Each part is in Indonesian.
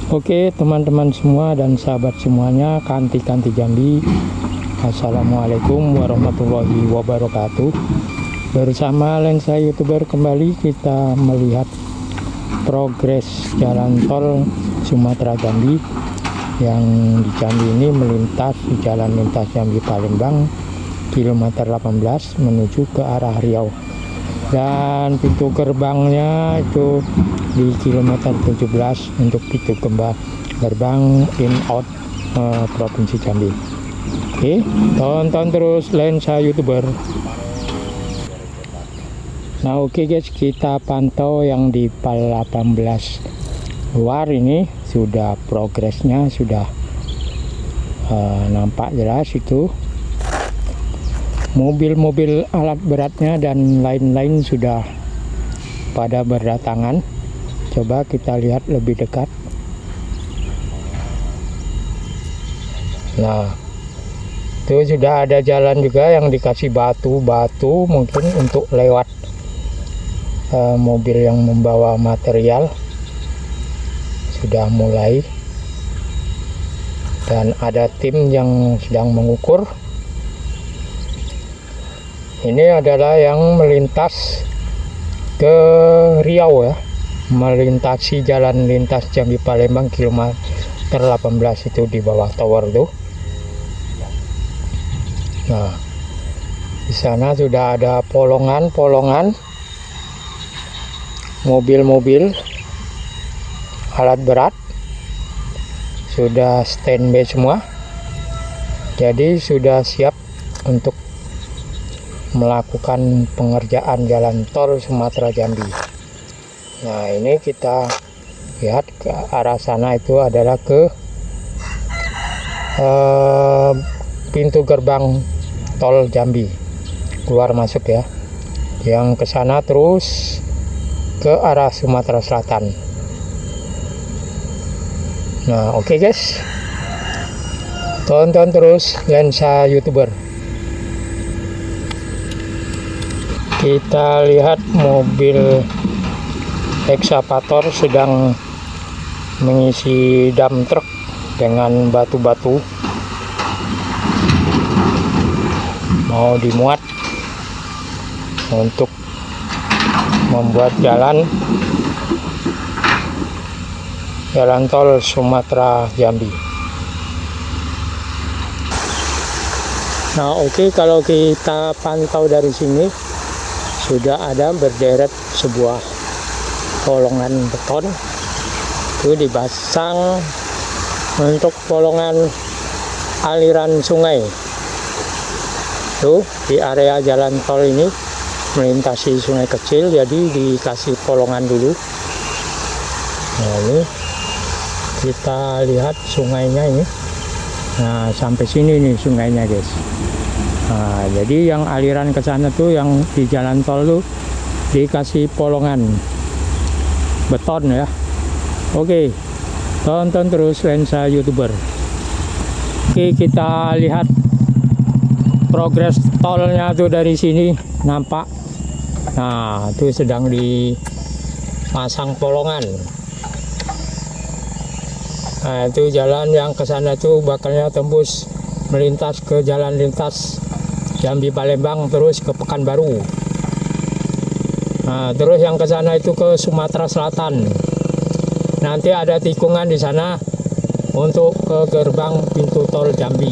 Oke teman-teman semua dan sahabat semuanya, Kanti Jambi, Assalamualaikum warahmatullahi wabarakatuh. Bersama lensa youtuber kembali kita melihat progres jalan tol Sumatera Jambi yang di Jambi ini melintas di jalan lintas Jambi Palembang kilometer 18 menuju ke arah Riau, dan pintu gerbangnya itu di kilometer 17 untuk pintu gerbang in out Provinsi Jambi. Oke, tonton terus lensa youtuber. Nah oke guys, kita pantau yang di PAL 18 luar ini sudah progresnya sudah nampak jelas. Itu mobil-mobil alat beratnya dan lain-lain sudah pada berdatangan. Coba kita lihat lebih dekat. Nah, itu sudah ada jalan juga yang dikasih batu-batu mungkin untuk lewat mobil yang membawa material. Sudah mulai, dan ada tim yang sedang mengukur. Ini adalah yang melintas ke Riau ya, melintasi jalan lintas Jambi Palembang kilometer 18 itu di bawah tower tuh. Nah, di sana sudah ada polongan-polongan mobil-mobil alat berat sudah standby semua, jadi sudah siap untuk melakukan pengerjaan jalan tol Sumatera Jambi. Nah ini kita lihat ke arah sana, itu adalah ke pintu gerbang tol Jambi keluar masuk ya, yang ke sana terus ke arah Sumatera Selatan. Nah oke guys, tonton terus lensa youtuber. Kita lihat mobil ekskavator sedang mengisi dam truk dengan batu-batu, mau dimuat untuk membuat jalan tol Sumatera Jambi. Nah oke, kalau kita pantau dari sini sudah ada berderet sebuah polongan beton itu dipasang untuk polongan aliran sungai. Tuh di area jalan tol ini melintasi sungai kecil, jadi dikasih polongan dulu. Nah ini kita lihat sungainya ini. Nah sampai sini nih sungainya guys. Nah, jadi yang aliran ke sana tuh yang di jalan tol tuh dikasih polongan beton ya. Oke, tonton terus lensa youtuber. Oke, kita lihat progres tolnya tuh dari sini nampak. Nah, itu sedang dipasang polongan. Nah, itu jalan yang ke sana tuh bakalnya tembus melintas ke jalan lintas Jambi Palembang terus ke Pekanbaru. Nah, terus yang ke sana itu ke Sumatera Selatan. Nanti ada tikungan di sana untuk ke gerbang pintu tol Jambi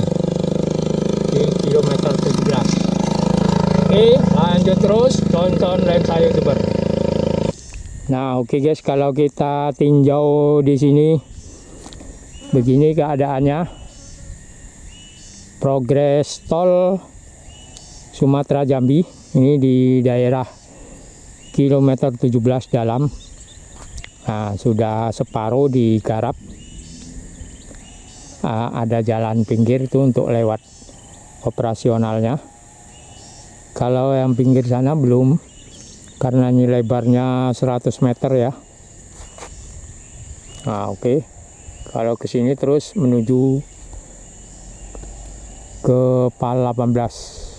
di kilometer 17. Oke, lanjut terus tonton lensa youtuber. Nah, oke guys, kalau kita tinjau di sini begini keadaannya. Progres tol Sumatera Jambi ini di daerah kilometer 17 dalam. Nah, sudah separuh digarap. Ada jalan pinggir itu untuk lewat operasionalnya. Kalau yang pinggir sana belum, karena ini lebarnya 100 meter ya. Nah oke, kalau ke sini terus menuju ke PAL 18.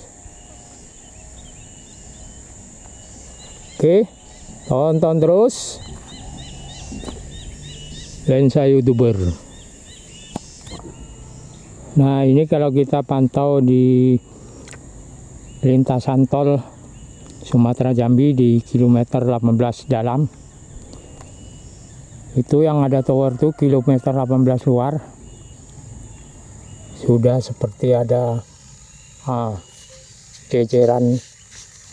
Oke, tonton terus. lensa YouTuber. Nah, ini kalau kita pantau di lintasan tol Sumatera Jambi di kilometer 18 dalam. Itu yang ada tower tuh kilometer 18 luar. Sudah seperti ada jejeran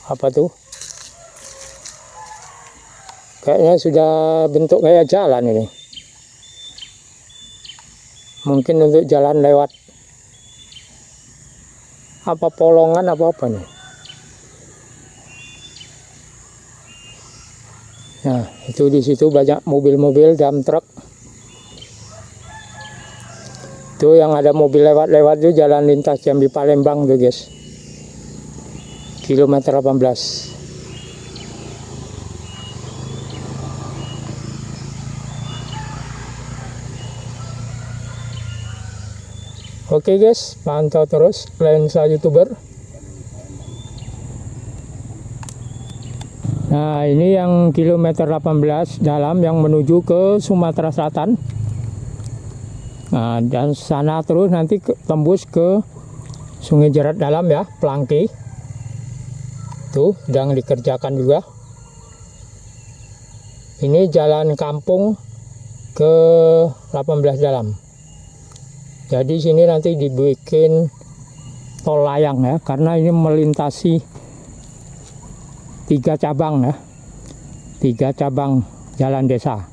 apa tuh? Kayaknya sudah bentuk kayak jalan ini. Mungkin untuk jalan lewat apa polongan apa nih. Nah, itu di situ banyak mobil-mobil dump truck. Itu yang ada mobil lewat-lewat itu jalan lintas Jambi Palembang tuh guys. Kilometer 18. Oke guys, pantau terus lensa YouTuber. Nah, ini yang kilometer 18 dalam yang menuju ke Sumatera Selatan. Nah, dan sana terus nanti tembus ke Sungai Jerat Dalam ya, Pelangki. Tuh, sedang dikerjakan juga. Ini jalan kampung ke 18 dalam. Jadi sini nanti dibikin tol layang ya, karena ini melintasi 3 cabang ya, 3 cabang jalan desa.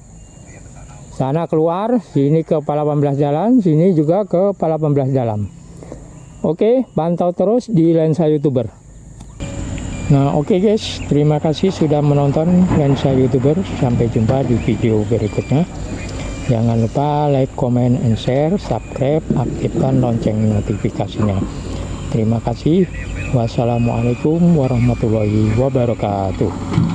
Sana keluar, sini ke 18 jalan, sini juga ke 18 dalam. Oke, pantau terus di lensa YouTuber. Nah, oke guys, terima kasih sudah menonton lensa YouTuber. Sampai jumpa di video berikutnya. Jangan lupa like, comment, and share, subscribe, aktifkan lonceng notifikasinya. Terima kasih. Wassalamualaikum warahmatullahi wabarakatuh.